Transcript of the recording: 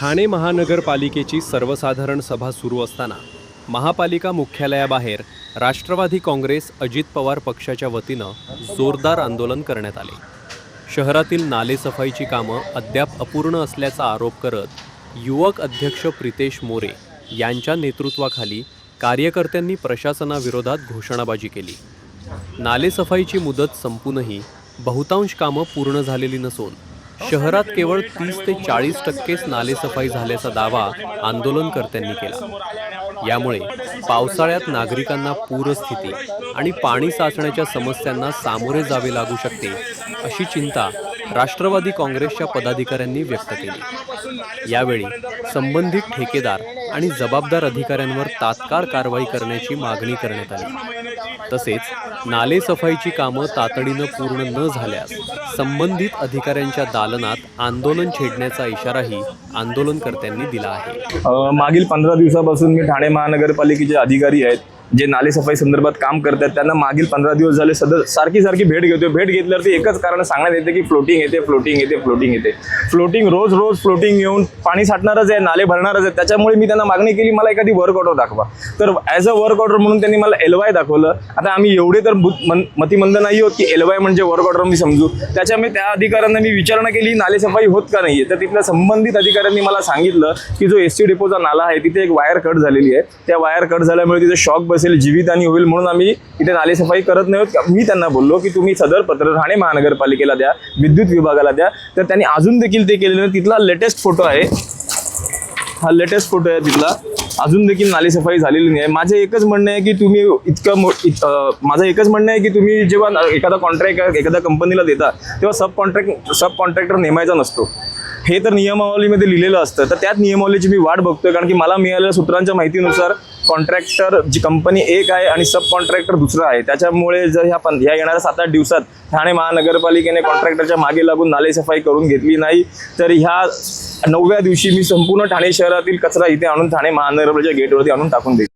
ठाणे महानगरपालिकेची सर्वसाधारण सभा सुरू असताना महापालिका मुख्यालयाबाहेर राष्ट्रवादी काँग्रेस अजित पवार पक्षाच्या वतीनं जोरदार आंदोलन करण्यात आले। शहरातील नालेसफाईची कामं अद्याप अपूर्ण असल्याचा आरोप करत युवक अध्यक्ष प्रितेश मोरे यांच्या नेतृत्वाखाली कार्यकर्त्यांनी प्रशासनाविरोधात घोषणाबाजी केली। नालेसफाईची मुदत संपूनही बहुतांश कामं पूर्ण झालेली नसून शहरात केवळ 30 ते 40% नालेसफाई झाल्याचा दावा आंदोलनकर्त्यांनी केला। यामुळे पावसाळ्यात नागरिकांना पूरस्थिती आणि पाणी साचण्याच्या समस्यांना सामोरे जावे लागू शकते अशी चिंता राष्ट्रवादी काँग्रेसच्या पदाधिकाऱ्यांनी व्यक्त केली। यावेळी संबंधित ठेकेदार आणि जबाबदार अधिकाऱ्यांवर तात्काळ कारवाई करण्याची मागणी करण्यात आली। तसेच नालेसफाईची कामं तातडीनं पूर्ण न झाल्यास संबंधित अधिकाऱ्यांच्या दालनात आंदोलन छेडण्याचा इशाराही आंदोलनकर्त्यांनी दिला आहे। मागील 15 दिवसापासून मी ठाणे महानगरपालिकेचे अधिकारी आहेत जे नालेसफाई संदर्भात काम करतात त्यांना मागील 15 दिवस झाले सारखी भेट घेतोय। भेट घेतल्यावरती एकच कारण सांगण्यात येते की फ्लोटिंग येते। फ्लोटिंग रोज फ्लोटिंग येऊन पाणी साठणारच आहे, नाले भरणारच आहे। त्याच्यामुळे मी त्यांना मागणी केली मला एखादी वर्क ऑर्डर दाखवा। तर ॲज अ वर्क ऑर्डर म्हणून त्यांनी मला LY दाखवलं। आता आम्ही एवढे तर मतिमंद नाही आहोत की LY म्हणजे वर्क ऑर्डर मी समजू। त्याच्यामुळे त्या अधिकाऱ्यांना मी विचारणा केली नालेसफाई होत का नाहीये। तर तिथल्या संबंधित अधिकाऱ्यांनी मला सांगितलं की जो ST डेपोचा नाला आहे तिथे एक वायर कट झालेली आहे। त्या वायर कट झाल्यामुळे तिथे शॉक जीवितहानी होईल म्हणून आम्ही इथे नालेसफाई करत नाही आहोत। मी त्यांना बोललो की तुम्ही सदर पत्र ठाणे महानगरपालिकेला द्या, विद्युत विभागाला द्या। तर त्यांनी अजून देखील ते केलेलं नाही। तिथला लेटेस्ट फोटो आहे, हा लेटेस्ट फोटो आहे तिथला। अजून देखील नालेसफाई झालेली नाही। माझं एकच म्हणणं आहे की तुम्ही जेव्हा एखादा कॉन्ट्रॅक्ट एखाद्या कंपनीला देता तेव्हा सब कॉन्ट्रॅक्टर नेमायचा नसतो। हे तर नियमावलीमध्ये लिहिलेलं असतं। तर त्यात नियमावलीची मी वाट बघतोय कारण की मला मिळालेल्या सूत्रांच्या माहितीनुसार कॉन्ट्रॅक्टर जी कंपनी एक आहे आणि सब कॉन्ट्रॅक्टर दुसरा आहे। त्याच्यामुळे जर ह्या येणाऱ्या 7-8 दिवसात ठाणे महानगरपालिकेने कॉन्ट्रॅक्टरच्या मागे लागून नालेसफाई करून घेतली नाही तर ह्या 9व्या दिवशी मी संपूर्ण ठाणे शहरातील कचरा इथे आणून ठाणे महानगरपालिकेच्या गेटवरती आणून टाकून देईन।